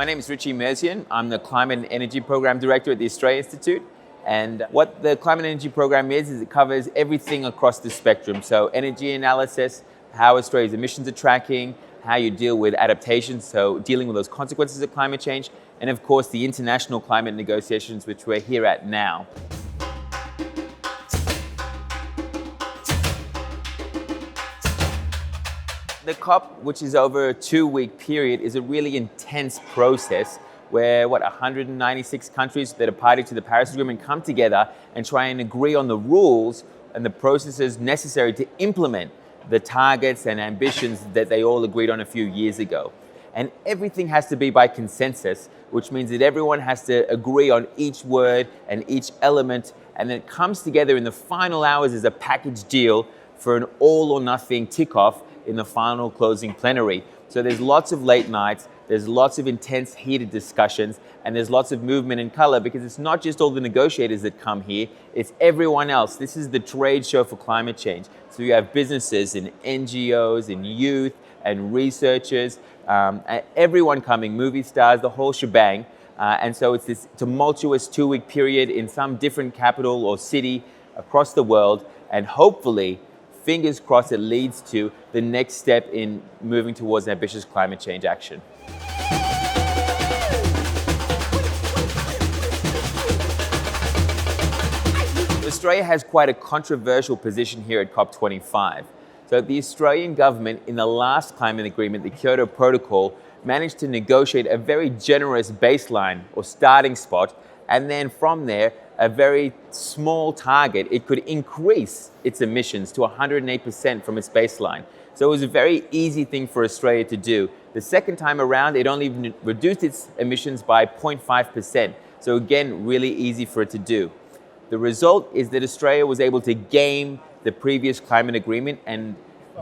My name is Richie Merzian. I'm the Climate and Energy Program Director at the Australia Institute. And what the Climate and Energy Program is it covers everything across the spectrum. So energy analysis, how Australia's emissions are tracking, how you deal with adaptations, so dealing with those consequences of climate change, and of course the international climate negotiations, which we're here at now. The COP, which is over a 2-week period, is a really intense process where 196 countries that are party to the Paris Agreement come together and try and agree on the rules and the processes necessary to implement the targets and ambitions that they all agreed on a few years ago. And everything has to be by consensus, which means that everyone has to agree on each word and each element, and then it comes together in the final hours as a package deal for an all or nothing tick-off in the final closing plenary. So there's lots of late nights, there's lots of intense heated discussions, and there's lots of movement and color because it's not just all the negotiators that come here, it's everyone else. This is the trade show for climate change. So you have businesses and NGOs and youth and researchers, everyone coming, movie stars, the whole shebang. And so it's this tumultuous 2-week period in some different capital or city across the world, and hopefully, fingers crossed, it leads to the next step in moving towards ambitious climate change action. Australia has quite a controversial position here at COP25. So the Australian government, in the last climate agreement, the Kyoto Protocol, managed to negotiate a very generous baseline or starting spot, and then from there, a very small target. It could increase its emissions to 108% from its baseline. So it was a very easy thing for Australia to do. The second time around, it only reduced its emissions by 0.5%. So again, really easy for it to do. The result is that Australia was able to game the previous climate agreement and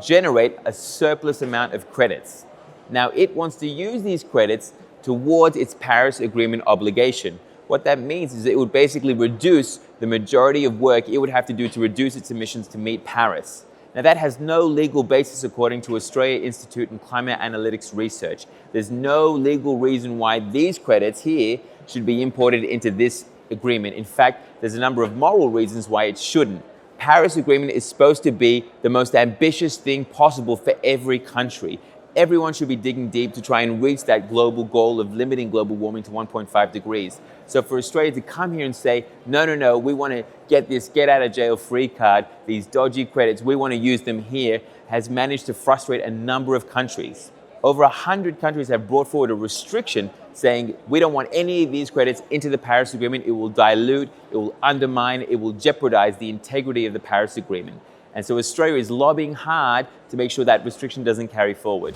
generate a surplus amount of credits. Now it wants to use these credits towards its Paris Agreement obligation. What that means is that it would basically reduce the majority of work it would have to do to reduce its emissions to meet Paris. Now that has no legal basis according to Australia Institute and Climate Analytics Research. There's no legal reason why these credits here should be imported into this agreement. In fact, there's a number of moral reasons why it shouldn't. Paris Agreement is supposed to be the most ambitious thing possible for every country. Everyone should be digging deep to try and reach that global goal of limiting global warming to 1.5 degrees. So for Australia to come here and say, no, we want to get this get out of jail free card, these dodgy credits, we want to use them here, has managed to frustrate a number of countries. Over 100 countries have brought forward a restriction saying, we don't want any of these credits into the Paris Agreement. It will dilute, it will undermine, it will jeopardize the integrity of the Paris Agreement. And so Australia is lobbying hard to make sure that restriction doesn't carry forward.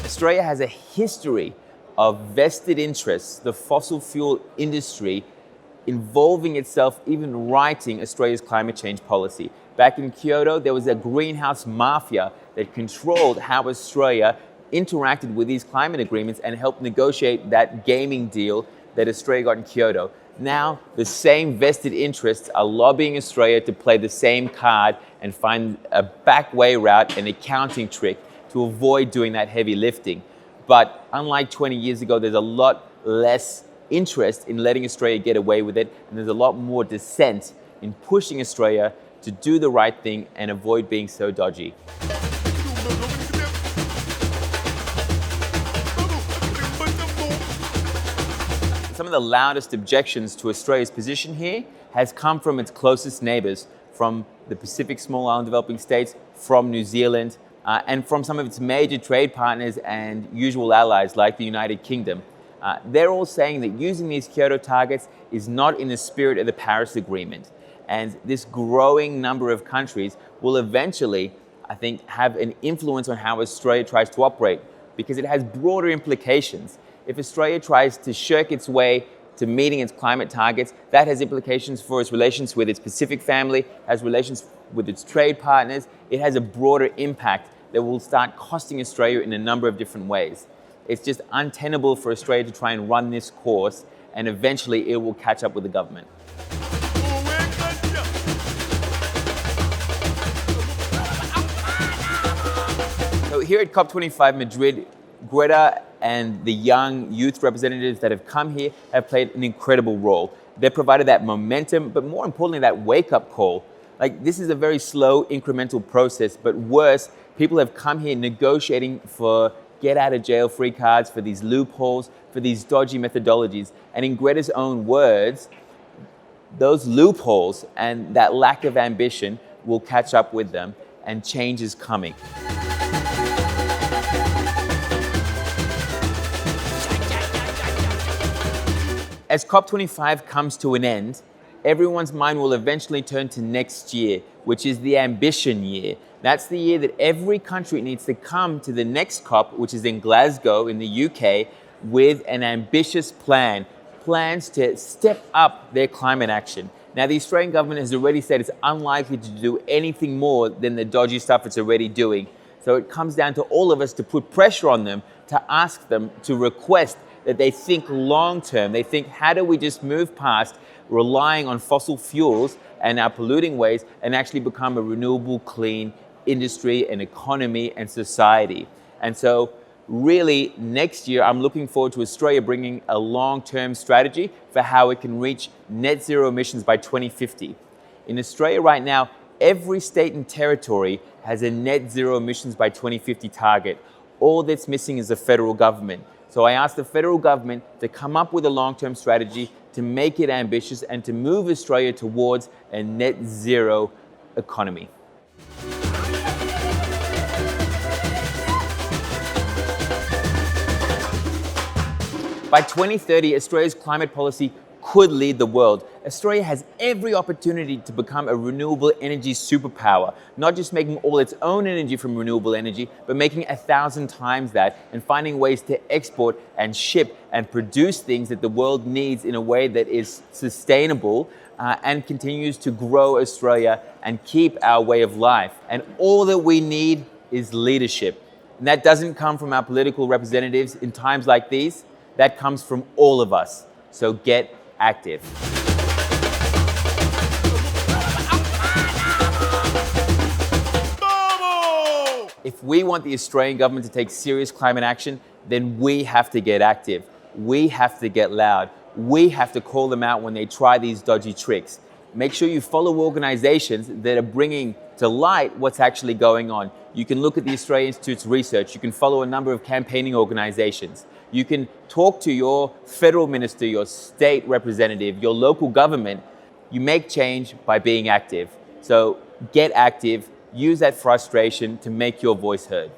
Australia has a history of vested interests, the fossil fuel industry involving itself, even writing Australia's climate change policy. Back in Kyoto, there was a greenhouse mafia that controlled how Australia interacted with these climate agreements and helped negotiate that gaming deal that Australia got in Kyoto. Now, the same vested interests are lobbying Australia to play the same card and find a back way route, an accounting trick to avoid doing that heavy lifting. But unlike 20 years ago, there's a lot less interest in letting Australia get away with it, and there's a lot more dissent in pushing Australia to do the right thing and avoid being so dodgy. Some of the loudest objections to Australia's position here has come from its closest neighbours, from the Pacific Small Island Developing States, from New Zealand, and from some of its major trade partners and usual allies like the United Kingdom. They're all saying that using these Kyoto targets is not in the spirit of the Paris Agreement. And this growing number of countries will eventually, I think, have an influence on how Australia tries to operate, because it has broader implications. If Australia tries to shirk its way to meeting its climate targets, that has implications for its relations with its Pacific family, has relations with its trade partners. It has a broader impact that will start costing Australia in a number of different ways. It's just untenable for Australia to try and run this course, and eventually it will catch up with the government. here at COP25 Madrid, Greta and the young youth representatives that have come here have played an incredible role. They've provided that momentum, but more importantly, that wake-up call. Like, this is a very slow, incremental process, but worse, people have come here negotiating for get-out-of-jail-free cards, for these loopholes, for these dodgy methodologies. And in Greta's own words, those loopholes and that lack of ambition will catch up with them, and change is coming. As COP25 comes to an end, everyone's mind will eventually turn to next year, which is the ambition year. That's the year that every country needs to come to the next COP, which is in Glasgow in the UK, with an ambitious plan, plans to step up their climate action. Now, the Australian government has already said it's unlikely to do anything more than the dodgy stuff it's already doing. So it comes down to all of us to put pressure on them, to ask them, to request that they think long term. They think, how do we just move past relying on fossil fuels and our polluting ways and actually become a renewable, clean industry and economy and society? And so really, next year, I'm looking forward to Australia bringing a long-term strategy for how it can reach net zero emissions by 2050. In Australia right now, every state and territory has a net zero emissions by 2050 target. All that's missing is the federal government. So I asked the federal government to come up with a long-term strategy to make it ambitious and to move Australia towards a net zero economy. By 2030, Australia's climate policy could lead the world. Australia has every opportunity to become a renewable energy superpower, not just making all its own energy from renewable energy, but making 1,000 times that and finding ways to export and ship and produce things that the world needs in a way that is sustainable and continues to grow Australia and keep our way of life. And all that we need is leadership. And that doesn't come from our political representatives in times like these. That comes from all of us. So get active. If we want the Australian government to take serious climate action, then we have to get active. We have to get loud. We have to call them out when they try these dodgy tricks. Make sure you follow organizations that are bringing to light what's actually going on. You can look at the Australian Institute's research. You can follow a number of campaigning organizations. You can talk to your federal minister, your state representative, your local government. You make change by being active. So get active, use that frustration to make your voice heard.